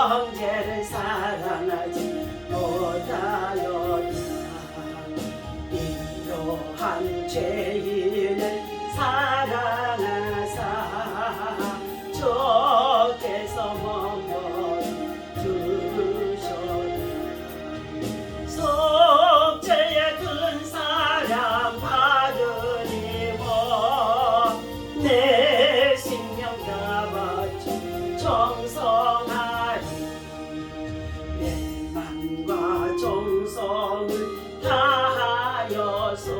형제를 사랑하지 못하였다. 이러한 죄인을 사랑하사 주께서 머물러 주셨다. 속죄의 큰 사랑 받으리고 내 생명 다 바쳐 정성하리. 내 맘과 정성을 다하여서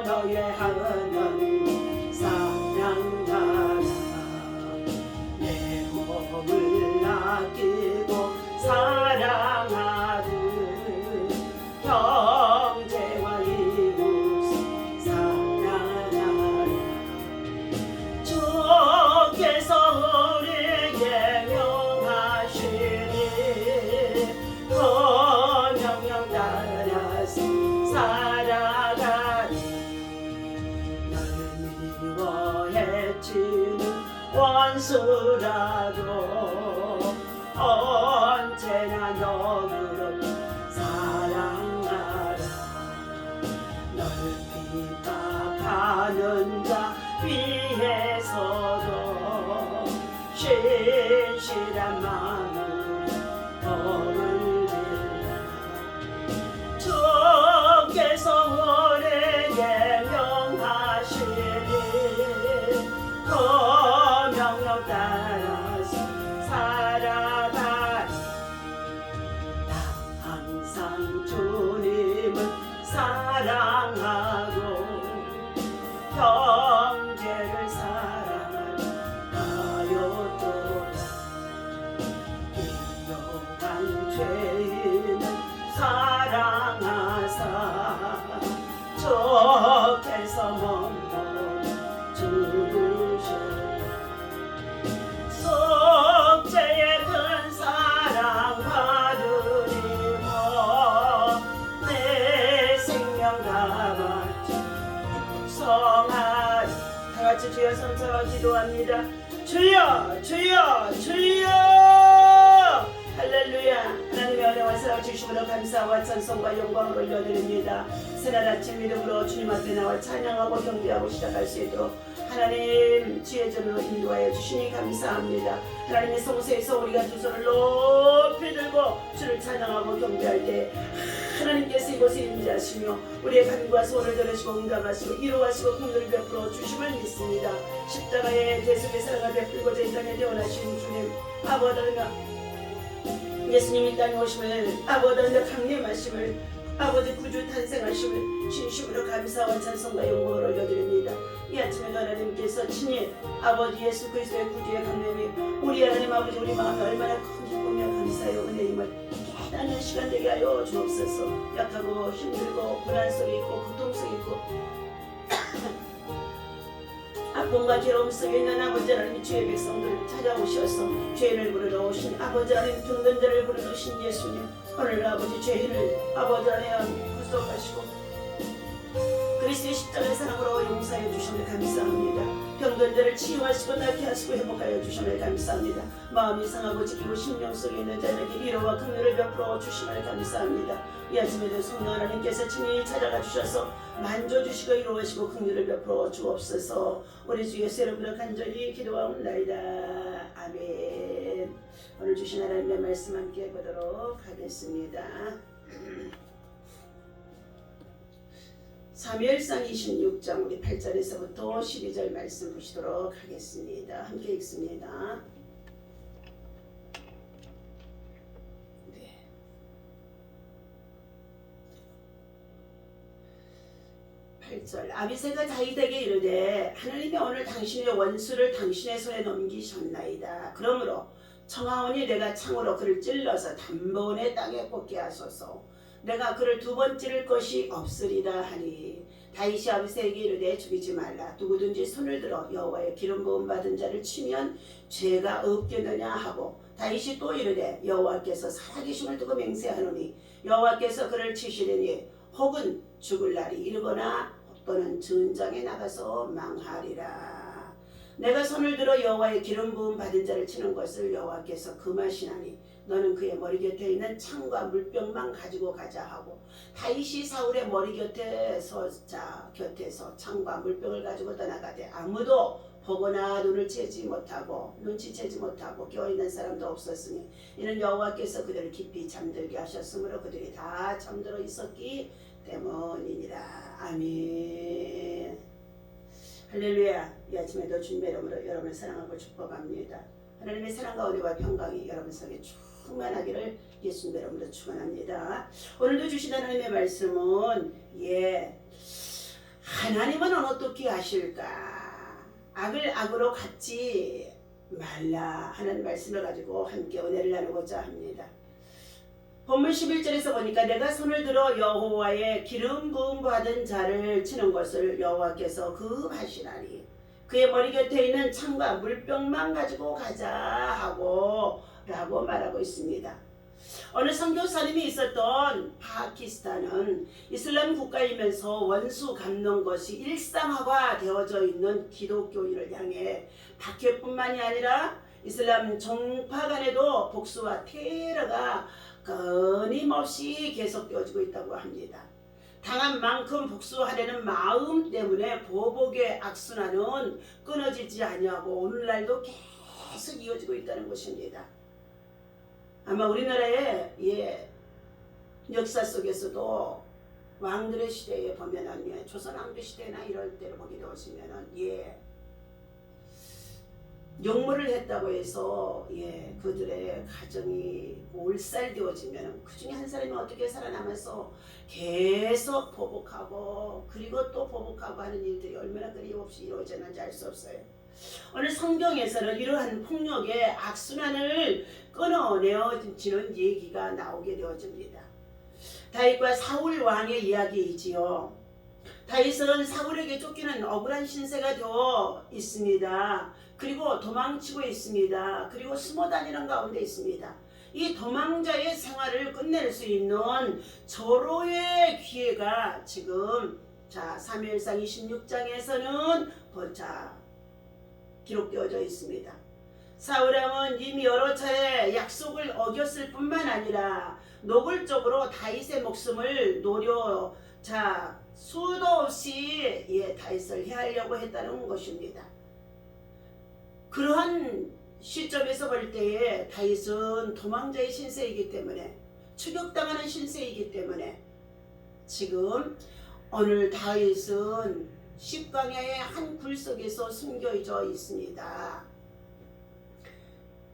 너의 하나님 사랑하라. 내 몸을 아끼고 사랑하듯 형제와 이웃을 사랑하라. 주께서 우리에게 명하시니 그 명령 따라서 살아가리. 널 미워해치는 원수라도 언제나 너를 사랑하라. 널 비박하는 자 위에서도 신실한 마음을 거물리라. 주께서 우리에게 명하시니 그 명령 따라서 살아가리. 나 항상 주님을 사랑하고 형제를 사랑하였도다. 이러한 죄인을 사랑하사 주께서 머물러 주셨다. 속죄의 큰 사랑 받으리고 내 생명 다 바쳐 성하리. 다같이 주여 선서와 기도합니다. 주여 주여 주여 할렐루야. 하나님의 은혜와 사랑 주심으로 감사와 찬송과 영광을 올려드립니다. 새날 아침 믿음으로 주님 앞에 나와 찬양하고 경배하고 시작할 수 있도록 하나님 지혜 전으로 인도하여 주시니 감사합니다. 하나님의 성소에서 우리가 두 손을 높이 들고 주를 찬양하고 경배할 때 하나님께서 이곳에 임재하시며 우리의 간구와 소원을 들으시고 응답하시고 이루하시고 긍휼을 베풀어 주심을 믿습니다. 십자가의 대속의 사랑을 베풀고자 이 땅에 태어나신 주님 아버지가 예수님이 이 땅에 오심을 아버지가 강림하심을 아버지 구주 탄생하심을 진심으로 감사와 찬송과 영광을 올려드립니다. 이 아침에도 하나님께서 친히 아버지 예수 그리스도의 구주의 강림이 우리 하나님 아버지 우리 마음에 얼마나 큰 기쁨이며 감사의 은혜임을 깨닫는 시간 되게 하여 주옵소서. 약하고 힘들고 고난 속에 있고 고통 속에 있고 아픔과 괴로움 속에 있는 아버지 하나님 주의 백성들을 찾아오셔서 죄인을 부르러 오신 아버지 하나님 등든 자를 부르러 오신 예수님 오늘 아버지 죄인을 아버지 하나님 구속하시고 그리스도의 십자가의 사랑으로 용서해 주심을 감사합니다. 병든 자를 치유하시고 낫게 하시고 회복하여 주심을 감사합니다. 마음이 상하고 지키고 심령 속에 있는 자에게 위로와 긍휼을 베풀어 주심을 감사합니다. 이 아침에도 성령 하나님께서 친히 찾아가 주셔서 만져주시고 이루어지고 긍휼을 베풀어 주옵소서. 우리 주 예수 이름으로 간절히 기도하옵나이다. 아멘. 오늘 주신 하나님의 말씀 함께 보도록 하겠습니다. 사무엘상 26장 우리 8절에서부터 12절 말씀 보시도록 하겠습니다. 함께 읽습니다. 8절 아비새가 다윗에게 이르되 하나님이 오늘 당신의 원수를 당신의 손에 넘기셨나이다. 그러므로 청하오니 내가 창으로 그를 찔러서 단번에 땅에 꽂게 하소서. 내가 그를 두 번 찌를 것이 없으리라 하니 다윗이 아비새에게 이르되 죽이지 말라. 누구든지 손을 들어 여호와의 기름 부음 받은 자를 치면 죄가 없겠느냐 하고 다윗이 또 이르되 여호와께서 살아계심을 두고 맹세하노니 여호와께서 그를 치시리니 혹은 죽을 날이 이르거나 또는 전장에 나가서 망하리라. 내가 손을 들어 여호와의 기름 부음 받은 자를 치는 것을 여호와께서 금하시나니 너는 그의 머리 곁에 있는 창과 물병만 가지고 가자 하고 다윗이 사울의 머리 곁에서 창과 물병을 가지고 떠나가되 아무도 보거나 눈치채지 못하고 껴있는 사람도 없었으니 이는 여호와께서 그들을 깊이 잠들게 하셨으므로 그들이 다 잠들어 있었기 때문이니라. 아멘. 할렐루야. 이 아침에도 주님의 이름으로 여러분을 사랑하고 축복합니다. 하나님의 사랑과 은혜와 평강이 여러분 속에 충만하기를 예수님의 이름으로 축원합니다. 오늘도 주신 하나님의 말씀은 하나님은 어떻게 하실까? 악을 악으로 갚지 말라 하는 말씀을 가지고 함께 은혜를 나누고자 합니다. 본문 11절에서 보니까 내가 손을 들어 여호와의 기름 부음 받은 자를 치는 것을 여호와께서 금하시나니 그의 머리 곁에 있는 창과 물병만 가지고 가자 하고 라고 말하고 있습니다. 어느 선교사님이 있었던 파키스탄은 이슬람 국가이면서 원수 갚는 것이 일상화가 되어져 있는 기독교인을 향해 박해뿐만이 아니라 이슬람 종파 간에도 복수와 테러가 끊임없이 계속되어지고 있다고 합니다. 당한 만큼 복수하려는 마음 때문에 보복의 악순환은 끊어지지 아니하고 오늘날도 계속 이어지고 있다는 것입니다. 아마 우리나라의 역사 속에서도 왕들의 시대에 보면은 조선 왕조 시대나 이럴 때를 보게 되었으면은 역물을 했다고 해서 그들의 가정이 몰살되어지면 그 중에 한 사람이 어떻게 살아남아서 계속 보복하고 그리고 또 보복하고 하는 일들이 얼마나 끊임없이 이루어졌는지 알 수 없어요. 오늘 성경에서는 이러한 폭력의 악순환을 끊어내어지는 얘기가 나오게 되어집니다. 다윗과 사울 왕의 이야기이지요. 다윗은 사울에게 쫓기는 억울한 신세가 되어 있습니다. 그리고 도망치고 있습니다. 그리고 숨어 다니는 가운데 있습니다. 이 도망자의 생활을 끝낼 수 있는 절호의 기회가 지금 사무엘상 26장에서는 기록되어져 있습니다. 사울왕은 이미 여러 차례 약속을 어겼을 뿐만 아니라 노골적으로 다윗의 목숨을 노려 수도 없이 다윗을 해하려고 했다는 것입니다. 그러한 시점에서 볼 때에 다윗은 도망자의 신세이기 때문에 추격당하는 신세이기 때문에 지금 오늘 다윗은 십광야의 한 굴 속에서 숨겨져 있습니다.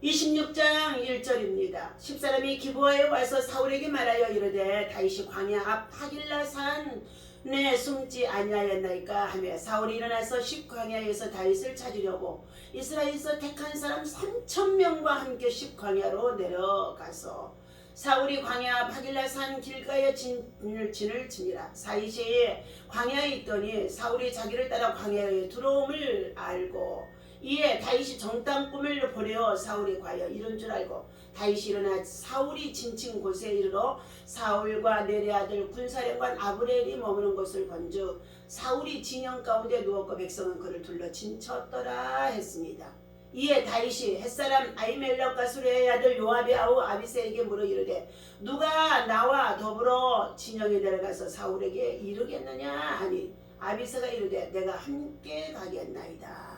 26장 1절입니다. 10사람이 기브아에 와서 사울에게 말하여 이르되 다윗이 광야 앞 하길라 산에 숨지 아니하였나이까 하며 사울이 일어나서 십광야에서 다윗을 찾으려고 이스라엘에서 택한 사람 3,000명과 함께 십광야로 내려가서 사울이 광야 앞 하길라 산 길가에 진을 치니라. 다윗이 광야에 있더니 사울이 자기를 따라 광야에 들어옴을 알고 이에 다윗이 정탐 꿈을 보내어 사울이 과연 이런 줄 알고 다윗이 일어나 사울이 진친 곳에 이르러 사울과 내레 아들 군사령관 아브넬이 머무는 곳을 본즉 사울이 진영 가운데 누웠고 백성은 그를 둘러 진쳤더라 했습니다. 이에 다윗이 햇사람 아히멜렉과 수레의 아들 요압의 아우 아비새에게 물어 이르되 누가 나와 더불어 진영에 내려가서 사울에게 이르겠느냐 하니 아비새가 이르되 내가 함께 가겠나이다.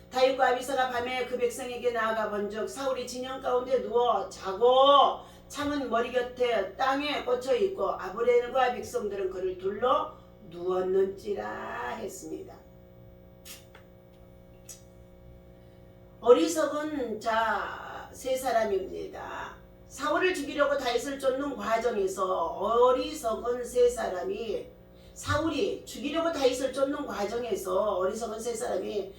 다윗과 아비새가 밤에 그 백성에게 나아가 본즉 사울이 진영 가운데 누워 자고 창은 머리 곁에 땅에 꽂혀 있고 아브넬과 백성들은 그를 둘러 누웠는지라 했습니다. 어리석은 세 사람입니다. 사울을 죽이려고 다윗을 쫓는 과정에서 어리석은 세 사람이 사울이 죽이려고 다윗을 쫓는 과정에서 어리석은 세 사람이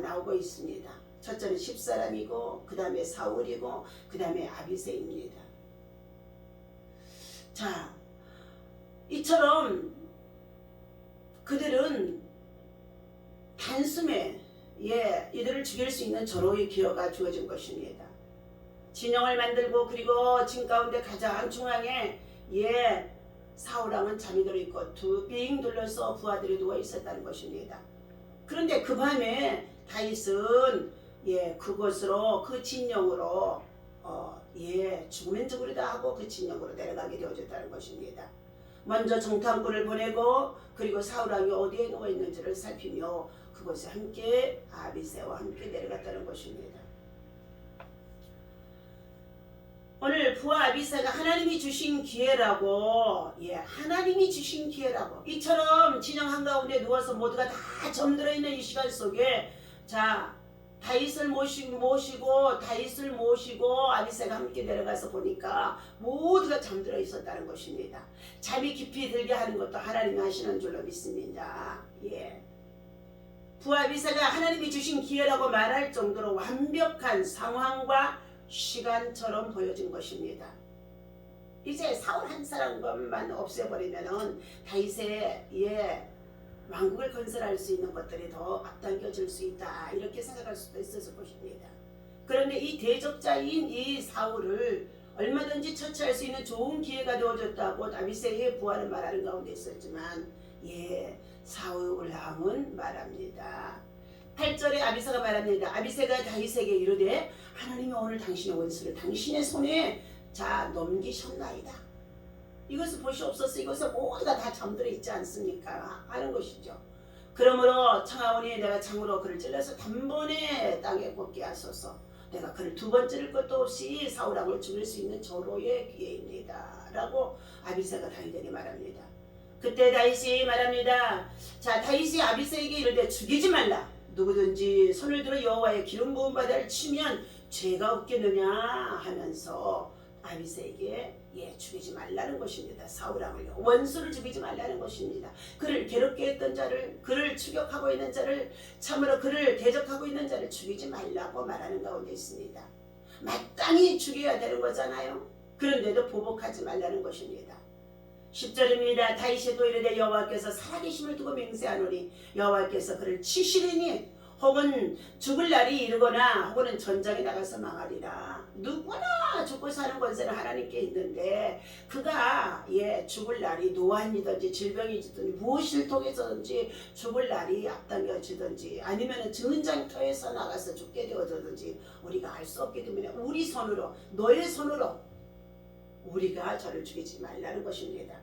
나오고 있습니다. 첫째는 10사람이고 그 다음에 사울이고 그 다음에 아비새입니다. 이처럼 그들은 단숨에 이들을 죽일 수 있는 절호의 기회가 주어진 것입니다. 진영을 만들고 그리고 진 가운데 가장 중앙에 사울왕은 잠이 들어있고 빙 둘러서 부하들이 누워 있었다는 것입니다. 그런데 그 밤에 다윗은 그곳으로 그 진영으로 죽으면 죽으리다 하고 그 진영으로 내려가게 되어졌다는 것입니다. 먼저 정탐꾼을 보내고 그리고 사울왕이 어디에 누워 있는지를 살피며 그곳에 함께 아비새와 함께 내려갔다는 것입니다. 오늘 부하 아비새가 하나님이 주신 기회라고 하나님이 주신 기회라고 이처럼 진영 한가운데 누워서 모두가 다 잠들어 있는 이 시간 속에 다윗을 모시고 아비새가 함께 내려가서 보니까 모두가 잠들어 있었다는 것입니다. 잠이 깊이 들게 하는 것도 하나님이 하시는 줄로 믿습니다. 부하 아비새가 하나님이 주신 기회라고 말할 정도로 완벽한 상황과 시간처럼 보여진 것입니다. 이제 사울 한 사람만 없애버리면은 다윗의 왕국을 건설할 수 있는 것들이 더 앞당겨질 수 있다 이렇게 생각할 수도 있었을 것입니다. 그런데 이 대적자인 이 사울을 얼마든지 처치할 수 있는 좋은 기회가 되어졌다고 다윗의 부하는 말하는 가운데 있었지만 사울 왕은 말합니다. 8절에 아비새가 말합니다. 아비새가 다윗에게 이르되 하나님이 오늘 당신의 원수를 당신의 손에 넘기셨나이다. 이것을 보시옵소서. 이것을 모두가 다 잠들어 있지 않습니까? 하는 것이죠. 그러므로 청하오니 내가 창으로 그를 찔러서 단번에 땅에 꽂게 하소서. 내가 그를 두 번 찌를 것도 없이 사울왕을 죽일 수 있는 절호의 기회입니다. 라고 아비새가 다윗에게 말합니다. 그때 다윗이 말합니다. 다윗이 아비새에게 이르되 죽이지 말라. 누구든지 손을 들어 여호와의 기름 부은 바다를 치면 죄가 없겠느냐 하면서 아비새에게 죽이지 말라는 것입니다. 사울왕을요. 원수를 죽이지 말라는 것입니다. 그를 괴롭게 했던 자를, 그를 추격하고 있는 자를, 참으로 그를 대적하고 있는 자를 죽이지 말라고 말하는 가운데 있습니다. 마땅히 죽여야 되는 거잖아요. 그런데도 보복하지 말라는 것입니다. 10절입니다. 다윗이 또 이르되 여호와께서 살아계심을 두고 맹세하노니 여호와께서 그를 치시리니 혹은 죽을 날이 이르거나 혹은 전장에 나가서 망하리라. 누구나 죽고 사는 권세는 하나님께 있는데 그가 죽을 날이 노환이든지 질병이든지 무엇을 통해서든지 죽을 날이 앞당겨지든지 아니면 전장터에서 나가서 죽게 되어지든지 우리가 알 수 없기 때문에 우리 손으로 너의 손으로 우리가 저를 죽이지 말라는 것입니다.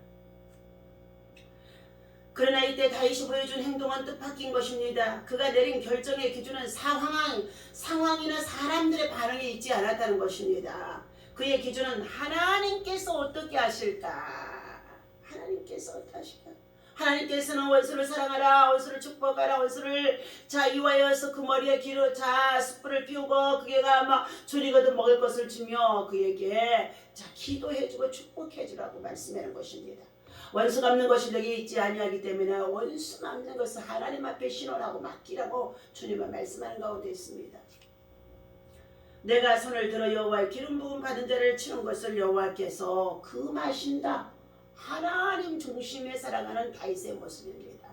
그러나 이때 다윗이 보여준 행동은 뜻밖인 것입니다. 그가 내린 결정의 기준은 상황이나 사람들의 반응이 있지 않았다는 것입니다. 그의 기준은 하나님께서 어떻게 하실까? 하나님께서 어떻게 하실까? 하나님께서는 원수를 사랑하라, 원수를 축복하라, 원수를 이와여서 그 머리에 기로 숯불을 피우고 그게가 막 줄이거든 먹을 것을 주며 그에게 기도해주고 축복해주라고 말씀하는 것입니다. 원수 갚는 것이 너에게 있지 아니하기 때문에 원수 갚는 것을 하나님 앞에 신원하고 맡기라고 주님은 말씀하는 가운데 있습니다. 내가 손을 들어 여호와의 기름 부음 받은 자를 치는 것을 여호와께서 금하신다. 하나님 중심에 살아가는 다윗의 모습입니다.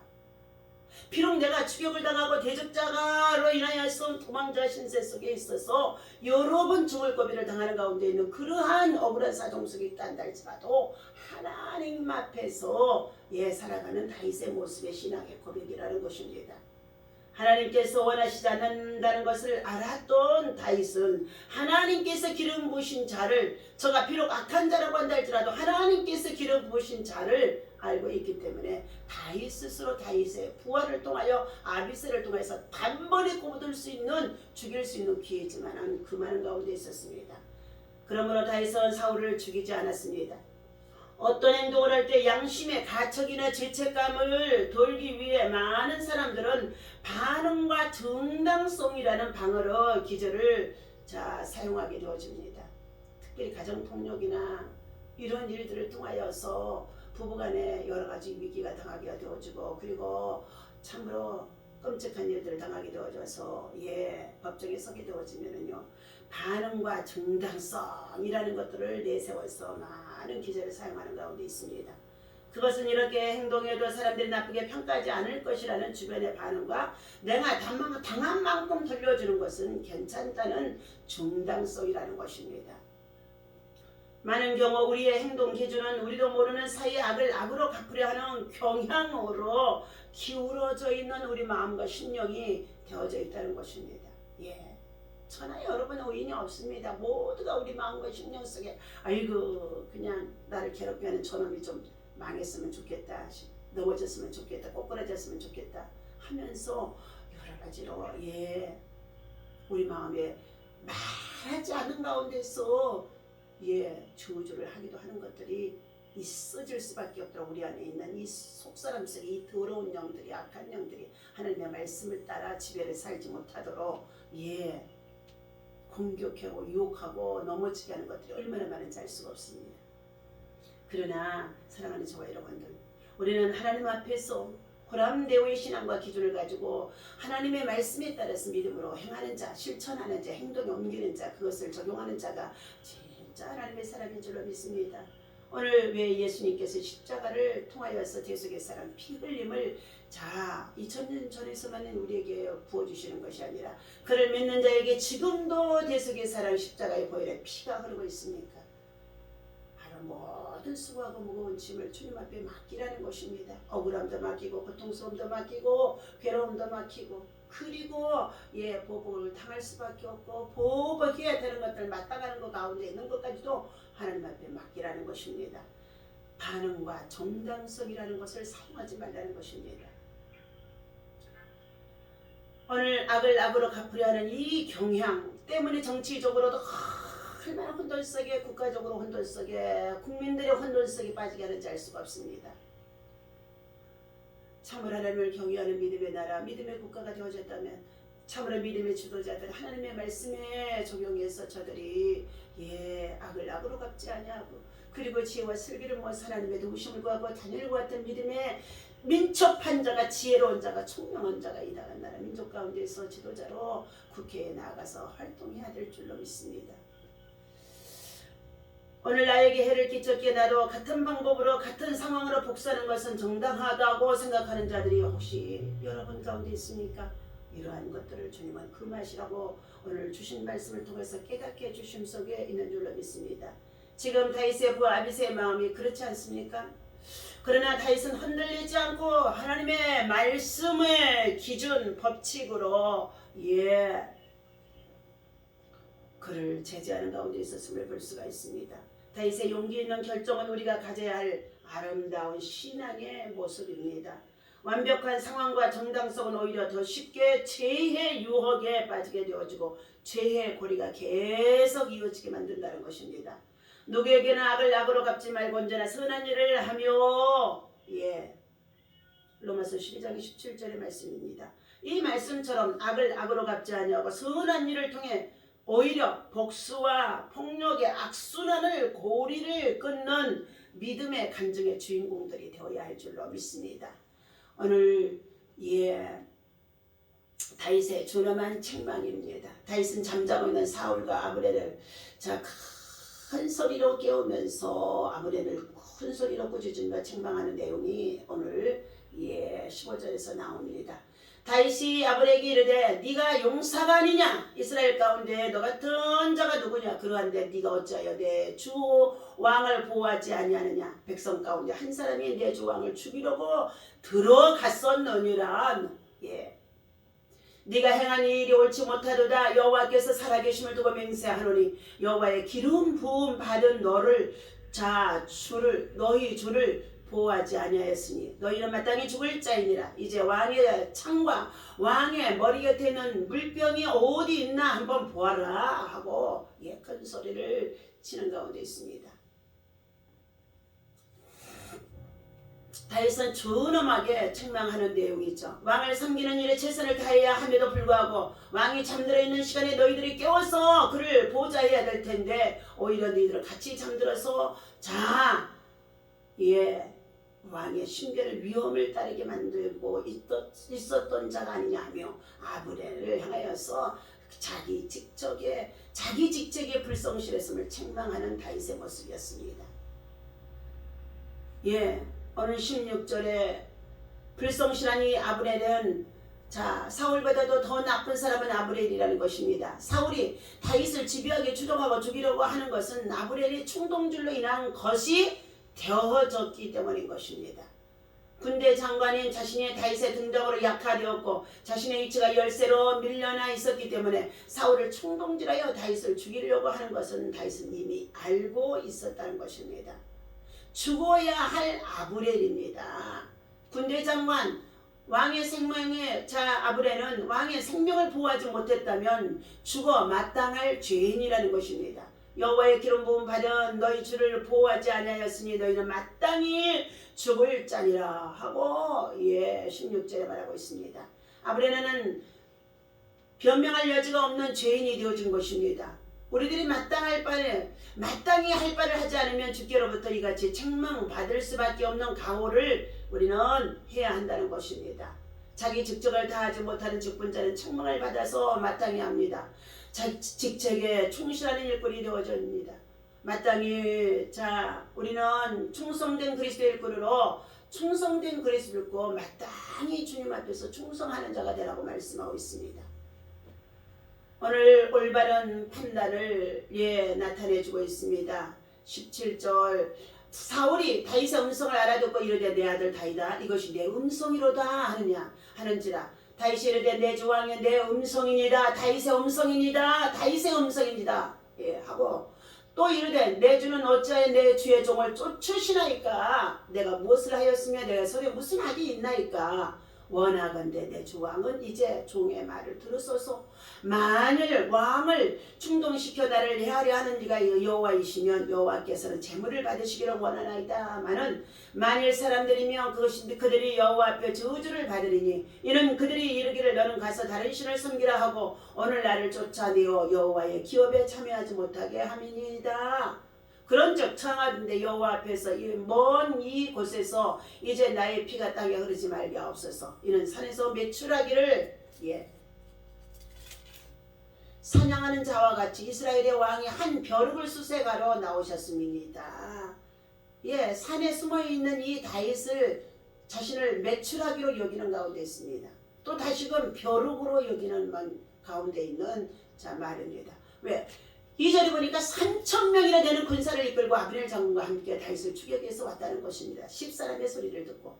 비록 내가 추격을 당하고 대적자로 인하여서 도망자 신세 속에 있어서 여러 번 죽을 고비를 당하는 가운데 있는 그러한 억울한 사정 속에 있다 할지라도 하나님 앞에서 살아가는 다윗의 모습의 신앙의 고백이라는 것입니다. 하나님께서 원하시지 않는다는 것을 알았던 다윗은 하나님께서 기름 부으신 자를 저가 비록 악한 자라고 한다 할지라도 하나님께서 기름 부으신 자를 알고 있기 때문에 다윗 스스로 다윗의 부하를 통하여 아비새를 통해서 단번에 꼽을 수 있는 죽일 수 있는 기회지만 그 많은 가운데 있었습니다. 그러므로 다윗은 사울을 죽이지 않았습니다. 어떤 행동을 할 때 양심의 가책이나 죄책감을 돌기 위해 많은 사람들은 반응과 정당성이라는 방어로 기절을 사용하게 되어집니다. 특별히 가정폭력이나 이런 일들을 통하여서 부부간에 여러 가지 위기가 당하게 되어지고 그리고 참으로 끔찍한 일들을 당하게 되어져서 법정에 서게 되어지면은요 반응과 정당성이라는 것들을 내세워서 많은 기제를 사용하는 가운데 있습니다. 그것은 이렇게 행동해도 사람들이 나쁘게 평가하지 않을 것이라는 주변의 반응과 내가 당한 만큼 돌려주는 것은 괜찮다는 정당성이라는 것입니다. 많은 경우 우리의 행동 기준은 우리도 모르는 사이에 악을 악으로 갚으려 하는 경향으로 기울어져 있는 우리 마음과 심령이 되어져 있다는 것입니다. 예. 천하 여러분 의인이 없습니다. 모두가 우리 마음과 심령 속에 아이고 그냥 나를 괴롭게 하는 저놈이 좀 망했으면 좋겠다, 넘어졌으면 좋겠다, 꼬꾸라졌으면 좋겠다 하면서 여러 가지로 예 우리 마음에 말하지 않은 가운데서 예 저주를 하기도 하는 것들이 있어질 수밖에 없도록 우리 안에 있는 이 속사람 속에 이 더러운 영들이 악한 영들이 하나님의 말씀을 따라 지배를 살지 못하도록 예 공격하고 유혹하고 넘어지게 하는 것들이 얼마나 많은지 알 수가 없습니다. 그러나 사랑하는 저와 여러분들 우리는 하나님 앞에서 보람되어의 신앙과 기준을 가지고 하나님의 말씀에 따라서 믿음으로 행하는 자, 실천하는 자, 행동에 옮기는 자, 그것을 적용하는 자가 진짜 하나님의 사람인 줄로 믿습니다. 오늘 왜 예수님께서 십자가를 통하여서 대속의 사랑 피 흘림을 자 2000년 전에서만 우리에게 부어주시는 것이 아니라 그를 믿는 자에게 지금도 대속의 사랑 십자가의 보혈에 피가 흐르고 있습니까? 바로 모든 수고하고 무거운 짐을 주님 앞에 맡기라는 것입니다. 억울함도 맡기고 고통스러움도 맡기고 괴로움도 맡기고 그리고 예 보복을 당할 수밖에 없고 보복해야 되는 것들 마땅하는 것 가운데 있는 것까지도 하나님 앞에 맡기라는 것입니다. 반응과 정당성이라는 것을 사용하지 말라는 것입니다. 오늘 악을 악으로 갚으려 하는 이 경향 때문에 정치적으로도 얼마나 혼돈 속에 국가적으로 혼돈 속에 국민들의 혼돈 속에 빠지게 하는지 알 수가 없습니다. 참으로 하나님을 경외하는 믿음의 나라, 믿음의 국가가 되어졌다면 참으로 믿음의 지도자들 하나님의 말씀에 적용해서 저들이 예 악을 악으로 갚지 아니하고 그리고 지혜와 슬기를 모아서 하나님의 도우심을 구하고 다니엘과 같은 믿음의 민첩한 자가 지혜로운 자가 총명한 자가 이 나라 민족 가운데서 지도자로 국회에 나아가서 활동해야 될 줄로 믿습니다. 오늘 나에게 해를 끼쳤기에 나도 같은 방법으로 같은 상황으로 복수하는 것은 정당하다고 생각하는 자들이 혹시 여러분 가운데 있습니까? 이러한 것들을 주님은 금하시라고 오늘 주신 말씀을 통해서 깨닫게 해주심 속에 있는 줄로 믿습니다. 지금 다윗의 부 아비새의 마음이 그렇지 않습니까? 그러나 다윗은 흔들리지 않고 하나님의 말씀의 기준 법칙으로 그를 제재하는 가운데 있었음을 볼 수가 있습니다. 다윗의 용기 있는 결정은 우리가 가져야 할 아름다운 신앙의 모습입니다. 완벽한 상황과 정당성은 오히려 더 쉽게 죄의 유혹에 빠지게 되어지고 죄의 고리가 계속 이어지게 만든다는 것입니다. 누구에게나 악을 악으로 갚지 말고 언제나 선한 일을 하며 로마서 12장 17절의 말씀입니다. 이 말씀처럼 악을 악으로 갚지 아니하고 선한 일을 통해 오히려 복수와 폭력의 악순환을 고리를 끊는 믿음의 간증의 주인공들이 되어야 할 줄로 믿습니다. 오늘 다윗의 준엄한 책망입니다. 다윗은 잠자고 있는 사울과 아브넬을 큰 소리로 깨우면서 아브넬을 큰 소리로 꾸짖으며 책망하는 내용이 오늘 15절에서 나옵니다. 다윗이 아브넬에게 이르되 네가 용사가 아니냐? 이스라엘 가운데 너 같은 자가 누구냐? 그러한데 네가 어찌하여 내 주 왕을 보호하지 아니하느냐? 백성 가운데 한 사람이 내 주 왕을 죽이려고 들어갔었느니라. 네가 행한 일이 옳지 못하도다. 여호와께서 살아계심을 두고 맹세하노니 여호와의 기름 부음 받은 너희 주를 보호하지 아니하였으니 너희는 마땅히 죽을 자이니라. 이제 왕의 창과 왕의 머리 곁에 있는 물병이 어디 있나 한번 보아라 하고 큰 소리를 치는 가운데 있습니다. 다윗은 준엄하게 책망하는 내용이죠. 왕을 섬기는 일에 최선을 다해야 함에도 불구하고 왕이 잠들어 있는 시간에 너희들이 깨워서 그를 보호자해야 될 텐데 오히려 너희들은 같이 잠들어서 왕의 신변을 위험을 따르게 만들고 있었던 자가 아니냐 하며 아브넬을 향하여서 자기 직책에 불성실했음을 책망하는 다윗의 모습이었습니다. 오늘 16절에 불성실한 이 아브넬은 자, 사울보다도 더 나쁜 사람은 아브넬이라는 것입니다. 사울이 다윗을 집요하게 추종하고 죽이려고 하는 것은 아브넬의 충동줄로 인한 것이 되어졌기 때문인 것입니다. 군대 장관인 자신이 다윗의 등장으로 약화되었고 자신의 위치가 열세로 밀려나 있었기 때문에 사울을 충동질하여 다윗을 죽이려고 하는 것은 다윗은 이미 알고 있었다는 것입니다. 죽어야 할 아브넬입니다. 군대 장관 왕의 생명에 아브넬은 왕의 생명을 보호하지 못했다면 죽어 마땅할 죄인이라는 것입니다. 여호와의 기름 부음 받은 너희 주를 보호하지 아니하였으니 너희는 마땅히 죽을 자니라 하고 16절에 말하고 있습니다. 아브넬은 변명할 여지가 없는 죄인이 되어진 것입니다. 우리들이 마땅히 할 바를 하지 않으면 주께로부터 이같이 책망받을 수밖에 없는 각오를 우리는 해야 한다는 것입니다. 자기 직책을 다하지 못하는 직분자는 책망을 받아서 마땅히 합니다. 직책에 충실하는 일꾼이 되어집니다. 마땅히 우리는 충성된 그리스도 일꾼으로 충성된 그리스도 일꾼 마땅히 주님 앞에서 충성하는 자가 되라고 말씀하고 있습니다. 오늘 올바른 판단을 나타내주고 있습니다. 17절 사울이 다윗의 음성을 알아듣고 이르되 내 아들 다윗아 이것이 내 음성이로다 하는지라 다윗이 이르되 내 주 왕이여 내 음성이니이다 다윗의 음성이니이다 다윗의 음성이니이다 하고 또 이르되 내 주는 어찌하여 내 주의 종을 쫓으시나이까 내가 무엇을 하였으며 내가 손에 무슨 악이 있나이까 원하건대 내 주 왕은 이제 종의 말을 들으소서. 만일 왕을 충동시켜 나를 해하려 하는 이가 여호와이시면 여호와께서는 재물을 받으시기를 원하나이다마는 만일 사람들이면 그들이 여호와 앞에 저주를 받으리니 이는 그들이 이르기를 너는 가서 다른 신을 섬기라 하고 오늘 나를 쫓아내어 여호와의 기업에 참여하지 못하게 함이니이다. 그런즉 청하건대 여호와 앞에서 먼 이곳에서 이제 나의 피가 땅에 흐르지 말게 하옵소서. 이는 산에서 매출하기를 사냥하는 자와 같이 이스라엘의 왕이 한 벼룩을 수색하러 나오셨음이니이다. 산에 숨어있는 이 다윗을 자신을 매출하기로 여기는 가운데 있습니다. 또 다시금 벼룩으로 여기는 가운데 있는 말입니다. 왜? 2절에 보니까 3,000명이나 되는 군사를 이끌고 아브넬 장군과 함께 다윗을 추격해 위해서 왔다는 것입니다. 10사람의 소리를 듣고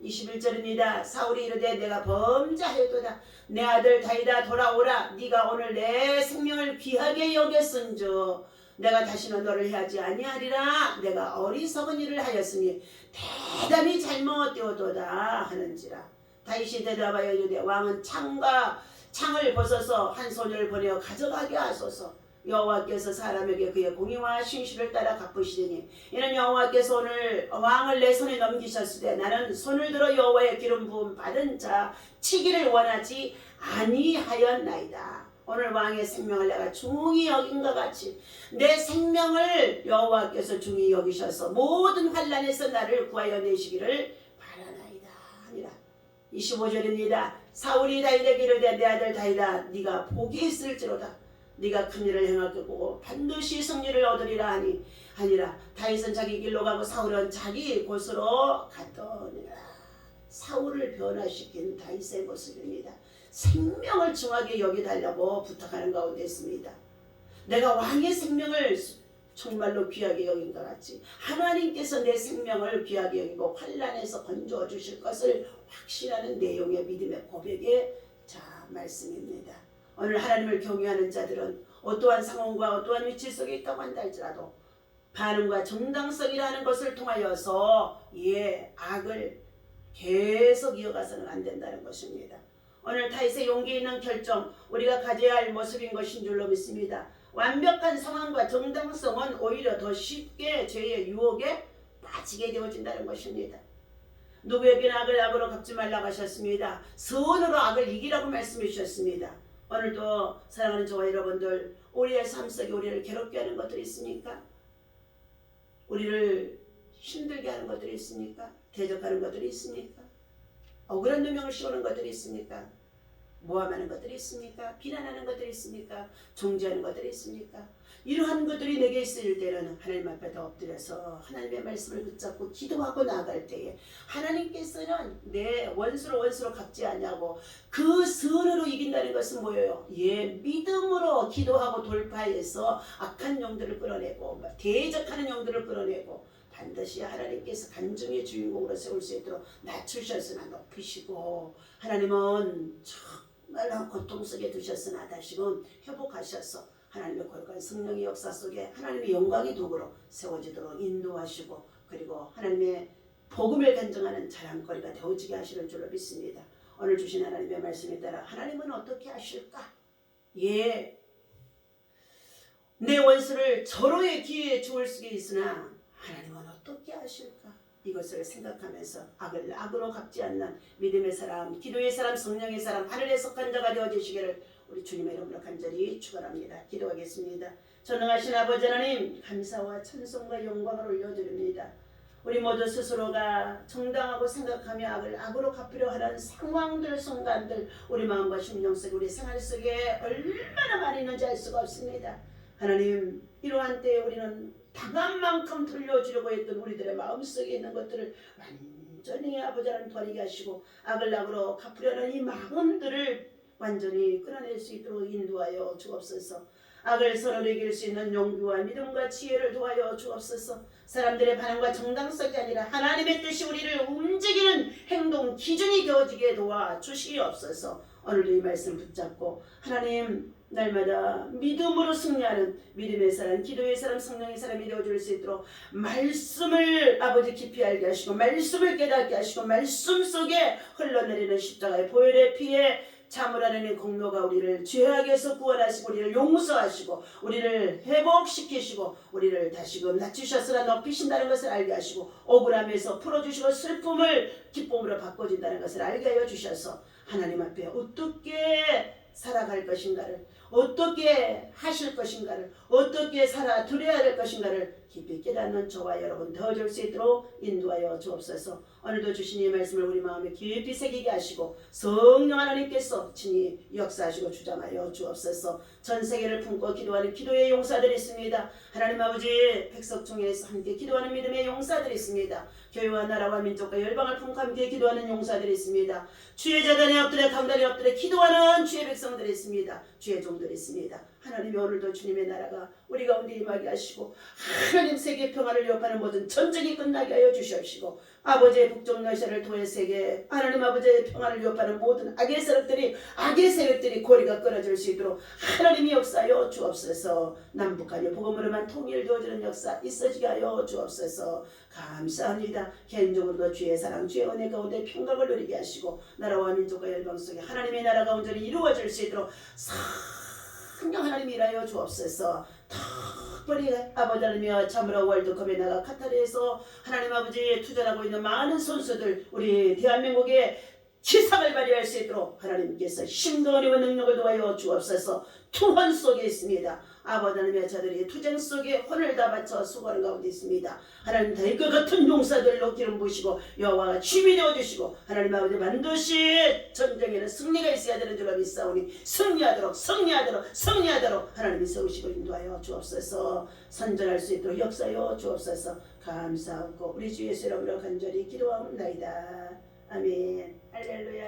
21절입니다. 사울이 이르되 내가 범죄하였도다. 내 아들 다윗아 돌아오라. 네가 오늘 내 생명을 귀하게 여겼은즉 내가 다시는 너를 해하지 아니하리라. 내가 어리석은 일을 하였으니 대단히 잘못되었도다 하는지라. 다윗이 대답하여 이르되 왕은 창을 벗어서 한 소녀를 보내어 가져가게 하소서. 여호와께서 사람에게 그의 공의와 신실을 따라 갚으시리니 이는 여호와께서 오늘 왕을 내 손에 넘기셨으되 나는 손을 들어 여호와의 기름 부음 받은 자 치기를 원하지 아니하였나이다. 오늘 왕의 생명을 내가 중히 여긴과 같이 내 생명을 여호와께서 중히 여기셔서 모든 환난에서 나를 구하여 내시기를 바라나이다 하니라. 25절입니다. 사울이 다윗에게 이르되 내 아들 다윗아 네가 복이 있을지로다. 네가 큰 일을 행하고 반드시 승리를 얻으리라 하니라. 다윗은 자기 길로 가고 사울은 자기 곳으로 갔더니라. 사울을 변화시킨 다윗의 모습입니다. 생명을 중하게 여기달라고 부탁하는 가운데 있습니다. 내가 왕의 생명을 정말로 귀하게 여긴 것 같이 하나님께서 내 생명을 귀하게 여기고 환난에서 건져 주실 것을 확신하는 내용의 믿음의 고백의 말씀입니다. 오늘 하나님을 경외하는 자들은 어떠한 상황과 어떠한 위치 속에 있다고 한다 할지라도 반응과 정당성이라는 것을 통하여서 악을 계속 이어가서는 안 된다는 것입니다. 오늘 다윗의 용기 있는 결정 우리가 가져야 할 모습인 것인 줄로 믿습니다. 완벽한 상황과 정당성은 오히려 더 쉽게 죄의 유혹에 빠지게 되어진다는 것입니다. 누구에게나 악을 악으로 갚지 말라고 하셨습니다. 선으로 악을 이기라고 말씀해 주셨습니다. 오늘도 사랑하는 저와 여러분들 우리의 삶 속에 우리를 괴롭게 하는 것들이 있습니까? 우리를 힘들게 하는 것들이 있습니까? 대적하는 것들이 있습니까? 억울한 누명을 씌우는 것들이 있습니까? 모함하는 것들이 있습니까? 비난하는 것들이 있습니까? 정죄하는 것들이 있습니까? 이러한 것들이 내게 있을 때는 하나님 앞에 더 엎드려서 하나님의 말씀을 붙잡고 기도하고 나아갈 때에 하나님께서는 내 원수로 갚지 않냐고 그 선으로 이긴다는 것은 뭐예요? 믿음으로 기도하고 돌파해서 악한 영들을 끌어내고 대적하는 영들을 끌어내고 반드시 하나님께서 간증의 주인공으로 세울 수 있도록 낮추셨으나 높이시고 하나님은 정말로 고통 속에 두셨으나 다시금 회복하셔서 하나님의 거룩한 성령의 역사 속에 하나님의 영광의 도구로 세워지도록 인도하시고 그리고 하나님의 복음을 간증하는 자랑거리가 되어지게 하시는 줄로 믿습니다. 오늘 주신 하나님의 말씀에 따라 하나님은 어떻게 하실까? 내 원수를 절호의 기회에 주울 수게 있으나 하나님은 어떻게 하실까? 이것을 생각하면서 악을 악으로 갚지 않는 믿음의 사람, 기도의 사람, 성령의 사람, 하늘에 속한 자가 되어주시기를 우리 주님의 이름으로 간절히 축원합니다. 기도하겠습니다. 전능하신 아버지 하나님 감사와 찬송과 영광을 올려드립니다. 우리 모두 스스로가 정당하고 생각하며 악을 악으로 갚으려 하는 상황들, 순간들 우리 마음과 심령 속에 우리 생활 속에 얼마나 많이 있는지 알 수가 없습니다. 하나님 이러한 때에 우리는 당한 만큼 돌려주려고 했던 우리들의 마음속에 있는 것들을 완전히 아버지 하나님 버리게 하시고 악을 악으로 갚으려는 이 마음들을 완전히 끊어낼 수 있도록 인도하여 주옵소서. 악을 서로 이길 수 있는 용기와 믿음과 지혜를 도하여 주옵소서. 사람들의 반응과 정당성이 아니라 하나님의 뜻이 우리를 움직이는 행동 기준이 되어지게 도와 주시옵소서. 오늘도 이 말씀 붙잡고 하나님 날마다 믿음으로 승리하는 믿음의 사람, 기도의 사람, 성령의 사람이 되어줄 수 있도록 말씀을 아버지 깊이 알게 하시고 말씀을 깨닫게 하시고 말씀 속에 흘러내리는 십자가의 보혈의 피에 참으라는 공로가 우리를 죄악에서 구원하시고 우리를 용서하시고 우리를 회복시키시고 우리를 다시금 낮추셨으나 높이신다는 것을 알게 하시고 억울함에서 풀어주시고 슬픔을 기쁨으로 바꿔준다는 것을 알게 하여 주셔서 하나님 앞에 어떻게 살아갈 것인가를 어떻게 하실 것인가를 어떻게 살아 드려야 될 것인가를 깊이 깨닫는 저와 여러분 되어줄 수 있도록 인도하여 주옵소서. 오늘도 주신 이 말씀을 우리 마음에 깊이 새기게 하시고 성령 하나님께서 친히 역사하시고 주장하여 주옵소서. 전 세계를 품고 기도하는 기도의 용사들이 있습니다. 하나님 아버지 백석 중에서 함께 기도하는 믿음의 용사들이 있습니다. 교회와 나라와 민족과 열방을 품고 함께 기도하는 용사들이 있습니다. 주의 재단에 엎드려 강단에 엎드려 기도하는 주의 백성들이 있습니다. 주의 종들이 있습니다. 하나님이 오늘도 주님의 나라가 우리 가운데 임하게 하시고 하나님 세계 평화를 위협하는 모든 전쟁이 끝나게 하여 주시옵시고 아버지의 북쪽 러시아를 통해 세계 하나님 아버지의 평화를 위협하는 모든 악의 세력들이 고리가 끊어질 수 있도록 하나님이 역사하여 주옵소서. 남북한이 복음으로만 통일되어지는 역사 있어지게 하여 주옵소서. 감사합니다. 개인적으로도 주의 사랑 주의 은혜 가운데 평강을 누리게 하시고 나라와 민족과 열방 속에 하나님의 나라가 온전히 이루어질 수 있도록 성령 하나님이 일하여 주옵소서. 특별히 아버지 하나님이여 참으로 월드컵에 나가 카타르에서 하나님 아버지 투자하고 있는 많은 선수들 우리 대한민국에 기상을 발휘할 수 있도록 하나님께서 힘도 은혜와 능력을 도하여 주옵소서. 투혼 속에 있습니다. 아버지 하나님의 자들이 투쟁 속에 혼을 다 바쳐 수고하는 가운데 있습니다. 하나님 달과 같은 용사들로 기름 부으시고 여호와가 힘이 되어주시고 하나님 아버지 반드시 전쟁에는 승리가 있어야 되는 줄로 믿사오니 승리하도록 하나님이 세우시고 인도하여 주옵소서. 선전할 수 있도록 역사하여 주옵소서. 감사하고 우리 주 예수 이름으로 간절히 기도하옵나이다. 아멘. 할렐루야.